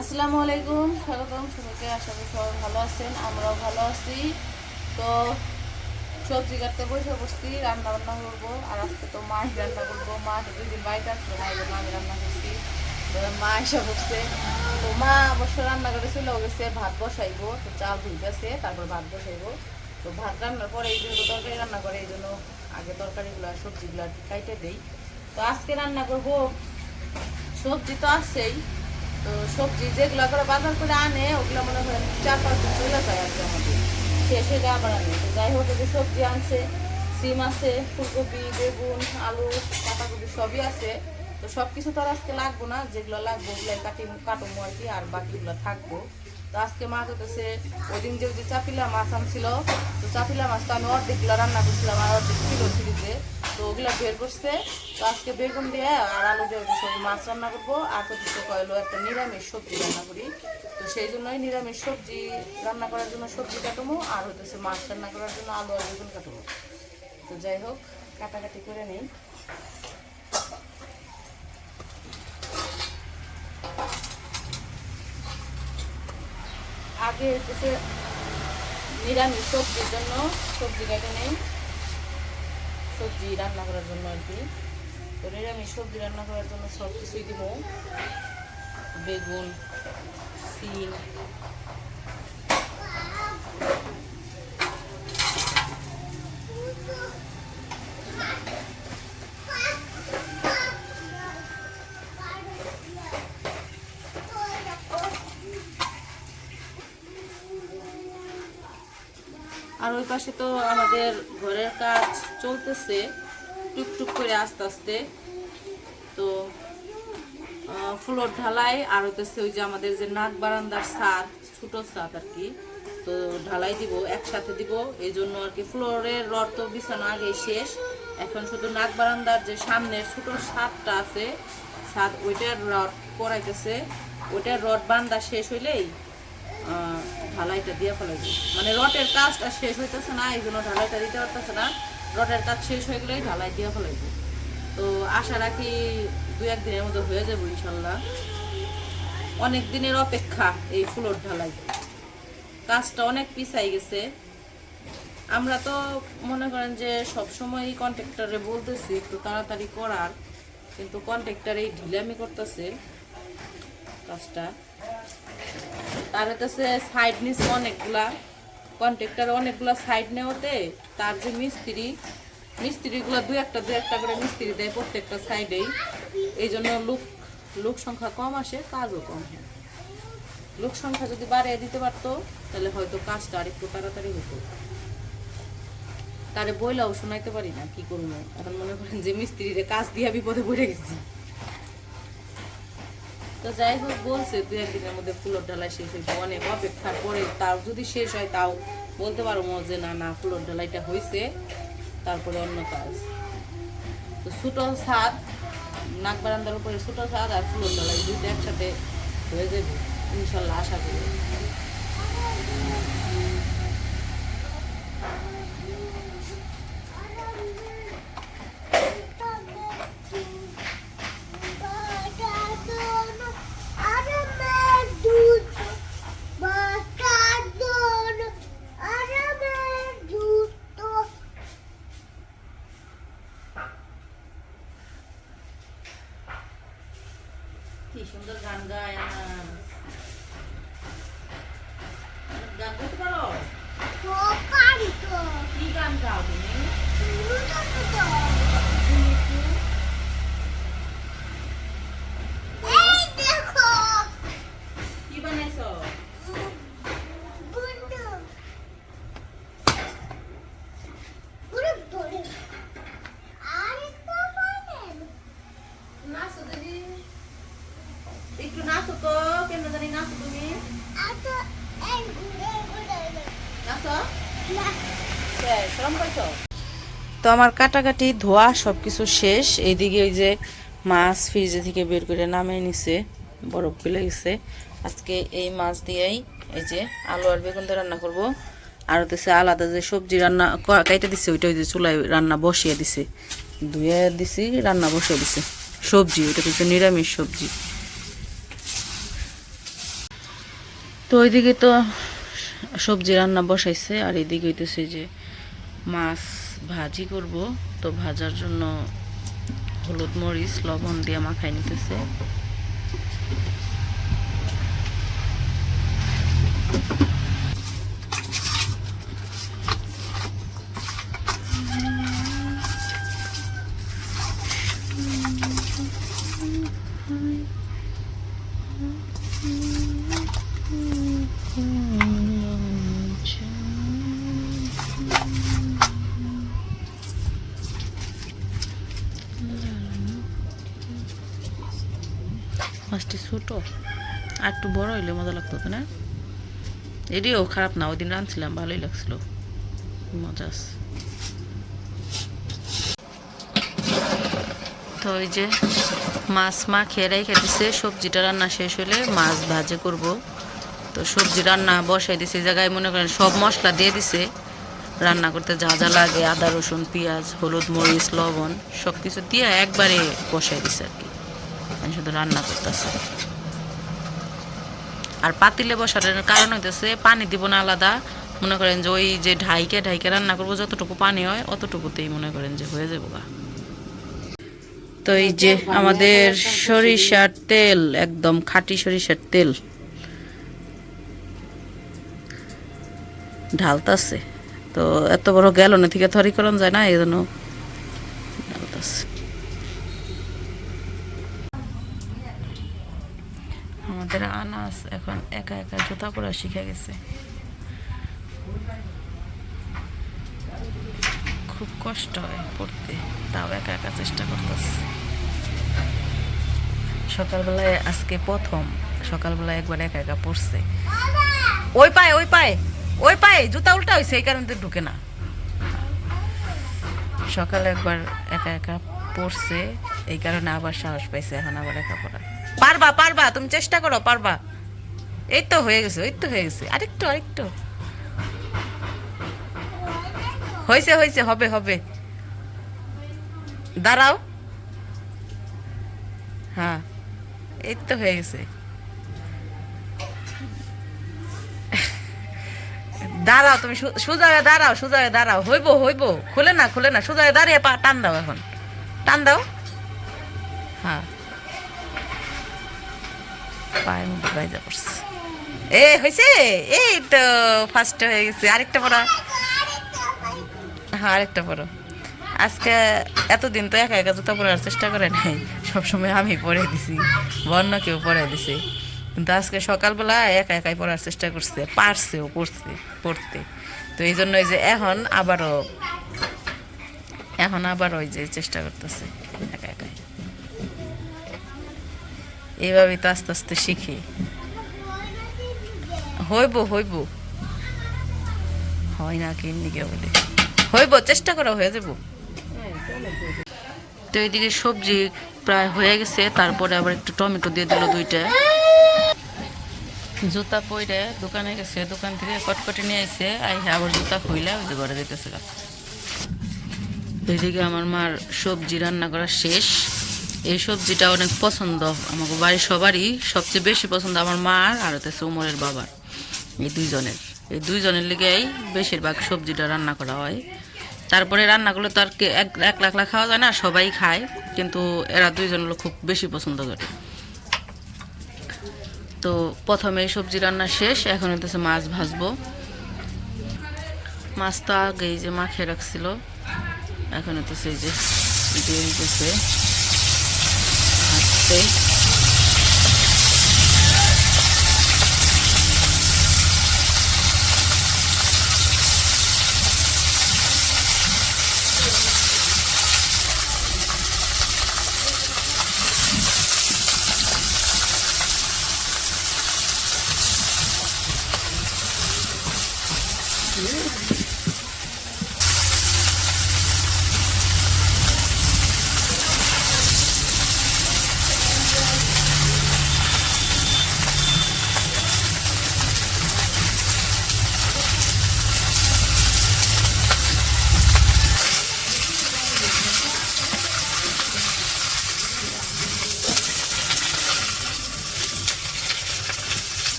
আসসালামু আলাইকুম, স্বাগতম সবাইকে। আশা করি সবাই ভালো আছেন, আমরাও ভালো আছি। তো সবজি কাটতে বসে বসছি, রান্না বান্না করবো। আর আজকে তো মাই রান্না করবো। মা তো 2 দিন বাড়িতে আসলো না, এই জন্য আমি রান্না করছি। তো মা এসে বসছে। তো মা অবশ্য রান্না করে চলেও গেছে। ভাত বসাইবো, তো চাল ধুইতেছে, তারপর ভাত বসাইবো। তো ভাত রান্নার পরে এই যেহেতু তরকারি রান্না করে, এই জন্য আগে তরকারিগুলো সবজিগুলো আর কি কাইটে দেই। তো আজকে রান্না করবো, সবজি তো আছেই। তো সবজি যেগুলো করে বাজার করে আনে, ওগুলো মনে করেন 4-5 দিন চলে যায় আর কি আমাদের, শেষ হয়ে যায় আবার আনে। তো যাই হোক, যে সবজি আনছে, সিম আছে, ফুলকপি, বেগুন, আলু, পাতাকপি সবই আছে। তো সব কিছু তো আর আজকে লাগবো না, যেগুলো লাগবে ওগুলাই কাটবো আর কি, আর বাকিগুলো থাকবো। তো আজকে মা করতেছে, ওই দিন যে চাপিলা মাছ আনছিল, তো চাপিলা মাছ তো আমি অর্ধেকগুলো রান্না করছিলাম, আর অর্ধেক ছিল ফ্রিজে। তো ওগুলো বের করছে। তো আজকে বেগুন দিয়ে আর আলু দিয়ে সবজি মাছ রান্না করবো। আর কিছু কইলো একটা নিরামিষ সবজি রান্না করি। তো সেই জন্যই নিরামিষ সবজি রান্না করার জন্য সবজি কাটবো, আর হইতেছে মাছ রান্না করার জন্য আলু আর বেগুন কাটবো। তো যাই হোক, কাটাকাটি করে নিই। আগে হচ্ছে নিরামিষ সবজির জন্য সবজি কেটে নেই, সবজি রান্না করার জন্য আর কি। তো নিরামিষ সবজি রান্না করার জন্য সব কিছুই দিব, বেগুন, সিম, আর ওই পাশে তো আমাদের ঘরের কাজ চলতেছে টুকটুক করে আস্তে আস্তে। তো ফ্লোর ঢালাই, আর হইতেছে ওই যে আমাদের যে নাক বারান্দার ছাদ, ছোট ছাদ আর কি। তো ঢালাই দিব, একসাথে দিব, এই জন্য আর কি। ফ্লোরের রড তো বিছানো আগেই শেষ, এখন শুধু নাক বারান্দার যে সামনের ছোট ছাদটা আছে, ছাদ, ওইটার রড করাইতেছে। ওইটার রড বান্ধা শেষ হইলেই ঢালাইটা দিয়ে ফেলাইবে। মানে রডের কাজটা শেষ হইতেছে না, এই জন্য ঢালাইটা দিতে পারতেছে না। রডের কাজ শেষ হয়ে গেলেই ঢালাই দিয়ে ফেলাইবে। তো আশা রাখি 2-1 দিনের মধ্যে হয়ে যাবো ইনশাল্লাহ। অনেক দিনের অপেক্ষা এই ফ্লোর ঢালাই, কাজটা অনেক পিছাই গেছে। আমরা তো মনে করেন যে সবসময় কন্ট্রাক্টরে বলতেছি একটু তাড়াতাড়ি করার, কিন্তু কন্ট্রাক্টর এই ঢিলামি করতেছে কাজটা। তার হচ্ছে সাইড নিচ্ছে অনেকগুলা, কন্ট্রাক্টর অনেকগুলা সাইড নেওয়াতে তার যে মিস্ত্রিগুলো দু একটা করে মিস্ত্রি দেয় প্রত্যেকটা সাইডেই। এই জন্য লোক সংখ্যা কম আসে, কাজও কম হয়। লোক সংখ্যা যদি বাড়িয়ে দিতে পারতো, তাহলে হয়তো কাজটা আর একটু তাড়াতাড়ি হতো। তারে বইলাও শোনাইতে পারি না, কি করবো। এখন মনে করেন যে মিস্ত্রিরে কাজ দিয়া বিপদে পড়ে গেছি। তো যাই হোক, বলছে 2-1 দিনের মধ্যে ফ্লোর ঢালাই শেষ হইতে, অনেক অপেক্ষার পরে তাও যদি শেষ হয়, তাও বলতে পারবো যে না না ফ্লোর ঢালাইটা হয়েছে, তারপরে অন্য কাজ। তো ছোট ছাদ, নাক বারান্দার উপরে ছোট ছাদ আর ফ্লোর ঢালাই দুইটা একসাথে হয়ে যাবে ইনশাল্লাহ, আশা করি। কি সুন্দর গান গায় না, গান করতে পারো? কি গান গাও তুমি? কি বানাইছো? নাচো দেখি, একটু নাচো তো, কেন জানি নাচো তুমি, নাচো। শরম পাইছো? তো আমার কাটাকাটি ধোয়া সব কিছু শেষ। এইদিকে ওই যে মাছ ফ্রিজে থেকে বের করে নামিয়ে নিছে, বরফ গলে গেছে। আজকে এই মাছ দিয়েই এই যে আলু আর বেগুন দিয়ে রান্না করব। আর হচ্ছে আলাদা যে সবজি রান্না কাইটা দিছে, ওইটা ওই যে চুলায় রান্না বসিয়ে দিছে, ধুয়ে দিছি, রান্না বসিয়ে দিছে। সবজি ওইটা হচ্ছে নিরামিষ সবজি। তো ওইদিকে তো সবজি রান্না বসাইছে, আর এদিকে হইতেছে যে মাছ ভাজি করব। তো ভাজার জন্য হলুদ মরিচ লবণ দিয়ে মাখাই নিতেছে। মাছটি ছোট, আর একটু বড় হইলে মজা লাগতো না। এটিও খারাপ না, ওই দিন রাঁধছিলাম ভালোই লাগছিল, মজা আছে। তো ওই যে মাছ মাখিয়ে রেখে দিছে, সবজিটা রান্না শেষ হলে মাছ ভাজি করব। তো সবজি রান্না বসাই দিছে, এই জায়গায় মনে করেন সব মশলা দিয়ে দিছে রান্না করতে, যা যা লাগে আদা রসুন পেঁয়াজ হলুদ মরিচ লবণ সব কিছু দিয়ে একবারে বসাই দিছে আর কি। আমি শুধু রান্না করতেছে। আর পাতিলে বসানোর কারণ হইতেছে পানি দিব না আলাদা, মনে করেন যে ওই যে ঢাইকে ঢাইকে রান্না করবো, যতটুকু পানি হয় অতটুকুতেই মনে করেন যে হয়ে যাবো গা। তো এই যে আমাদের সরিষার তেল, একদম খাঁটি সরিষার তেল ঢালতাছে। তো এত বড় গ্যালনে থেকে থরি করন যায় না, এই জন্য ঢালতাছে। আমাদের আনাস এখন একা একা জুতা পরা শিখে গেছে, খুব কষ্ট হয় পড়তে, তাও একা একা চেষ্টা করতেছে। সকালবেলায় আজকে প্রথম সকালবেলায় একবার একা একা পড়ছে। ওই পায়ে ওই পায়ে ওই পায়ে জুতা উল্টা হয়েছে, এই কারণে ঢুকে না। সকালে একবার একা একা পড়ছে, এই কারণে আবার সাহস পাইছে এখন আবার একা পড়া। পারবা পারবা, তুমি চেষ্টা করো, পারবা। এই তো হয়ে গেছে, এই তো হয়ে গেছে, আরেকটু আরেকটু হয়েছে হয়েছে, হবে হবে, দাঁড়াও। হ্যাঁ এই তো হয়ে গেছে, দাঁড়াও তুমি, সোজা হয়ে দাঁড়াও, সোজা হয়ে দাঁড়াও, হইব হইব, খুলে না খুলে না, সোজা হয়ে দাঁড়িয়ে পা টান দাও, এখন টান দাও। হ্যাঁ পায়ের মধ্যে বাইজা পড়ছে, এ হয়েছে, এই তো ফার্স্ট হয়ে গেছে। আরেকটা পড়া, হ্যাঁ আরেকটা পড়ো। আজকে এতদিন তো একা একা জুতা পরার চেষ্টা করে নাই, সবসময় আমি পরে দিছি, বন্য কেউ পরে দিছে, কিন্তু আজকে সকালবেলা একা একাই পড়ার চেষ্টা করছে, পারছেও পড়তে। তো এই জন্য যে এখন আবার ওই যে চেষ্টা করতেছে একা একাই। এইভাবেই তো আস্তে আস্তে শিখি, হইব হইব, হয় না কি নিকে বলে, হইব, চেষ্টা করা হয়ে যাব। তো এইদিকে সবজি প্রায় হয়ে গেছে, তারপরে আবার একটু টমেটো দিয়ে দিল দুইটা। জুতা পরে দোকানে গেছে, দোকান থেকে কটকটি নিয়ে আসছে, আবার জুতা খুইলা ওই যে ঘরে যেতেছে। এইদিকে আমার মার সবজি রান্না করা শেষ। এই সবজিটা অনেক পছন্দ আমাকে বাড়ির সবারই, সবচেয়ে বেশি পছন্দ আমার মার আর হচ্ছে উমরের বাবার, এই দুইজনের লেগেই বেশিরভাগ সবজিটা রান্না করা হয়। তারপরে রান্না করলে তো আর এক লাখ খাওয়া যায় না, সবাই খায়, কিন্তু এরা দুইজন লোক খুব বেশি পছন্দ করে। তো প্রথমে সবজি রান্না শেষ, এখন হইতেছে মাছ ভাজবো। মাছ তো আগেই যে মাখিয়ে রাখছিল, এখন হইতেছে এই যে দিয়ে দিতেছে ভাজতে।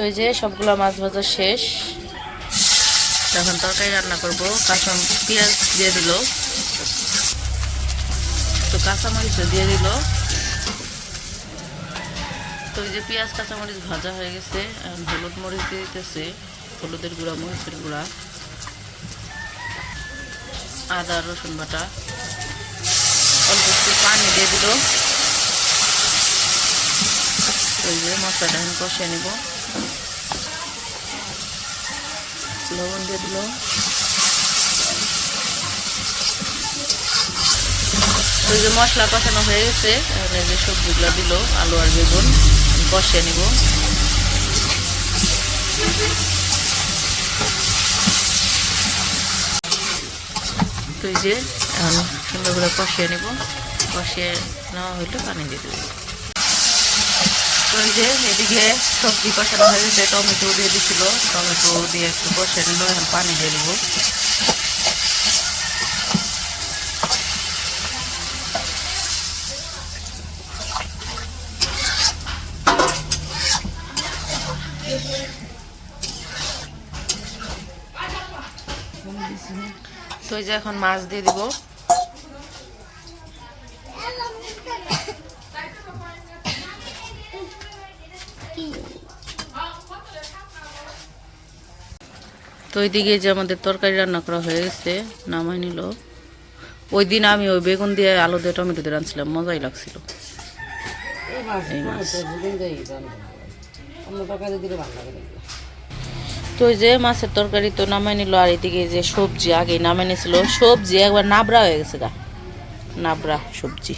তো এই যে সবগুলো মাছ ভাজা শেষ, এখন তরকারি রান্না করবো। কাঁচা পেঁয়াজ দিয়ে দিল, তো কাঁচামরিচ দিয়ে দিল। তো এই যে পেঁয়াজ কাঁচামরিচ ভাজা হয়ে গেছে, এখন হলুদ মরিচ দিয়ে দিতেছে, হলুদের গুঁড়া, মরিচের গুঁড়া, আদা রসুন বাটা, অল্প একটু পানি দিয়ে দিল। ওই যে মশলাটা এখন কষিয়ে নিব, লবণ দিয়ে দিল। ওই যে মশলা কষানো হয়ে গেছে, এখন এই যে সবজিগুলো দিল, আলু আর বেগুন কষিয়ে নিব। তো এই যে এখন সুন্দর করে কষিয়ে নিব, কষিয়ে নেওয়া হইলে পানি দিয়ে দেবো। তো এই যে এদিকে সবজি কষানো হয়ে গেছে, টমেটো দিয়ে দিছিল, টমেটো দিয়ে একটু কষিয়ে নিল, এখন পানি দিয়ে দেবো। তো এই যে এখন মাছ দিয়ে দিব। তো ওইদিকে যে আমাদের তরকারি রান্না করা হয়ে গেছে, নামাই নিল। ওই দিন আমি ওই বেগুন দিয়ে আলু দিয়ে টমেটো দিয়ে রাঁধছিলাম, মজাই লাগছিল। এই মাছ তো ওই যে মাছের তরকারি তো নামাই নিল, আর এদিকে যে সবজি আগে নামাই নিয়েছিল, সবজি একবার নাবড়া হয়ে গেছে গা, নাবড়া সবজি।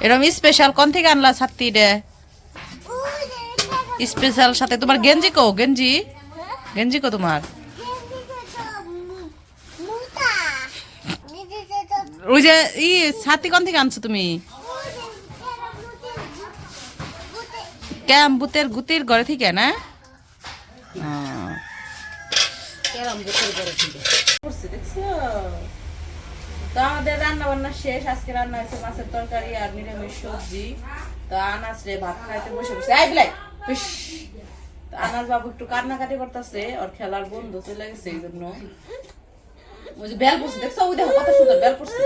এরকম স্পেশাল কোন থেকে আনলা ছাত্তি রে? স্পেশাল সাথে তোমার গেঞ্জি কো? গেঞ্জি গেঞ্জি কো তোমার? ওই যে ই ছাতি কোন থেকে আনছো তুমি? ক্যাম বুতের গুতির ঘরে থেকে না? তো আমাদের রান্না বান্না শেষ। আজকে রান্না হয়েছে মাছের তরকারি আর নিরামিষ সবজি। তো আনাস রে ভাত খাইতে বসে বসে আনাস বাবু একটু কান্নাকাটি করতেছে, ওর খেলার বন্ধু চলে গেছে, এই জন্য। ওই যে বেল পড়ছে, দেখছো? ওই দেখো কত সুন্দর বেল পড়ছে।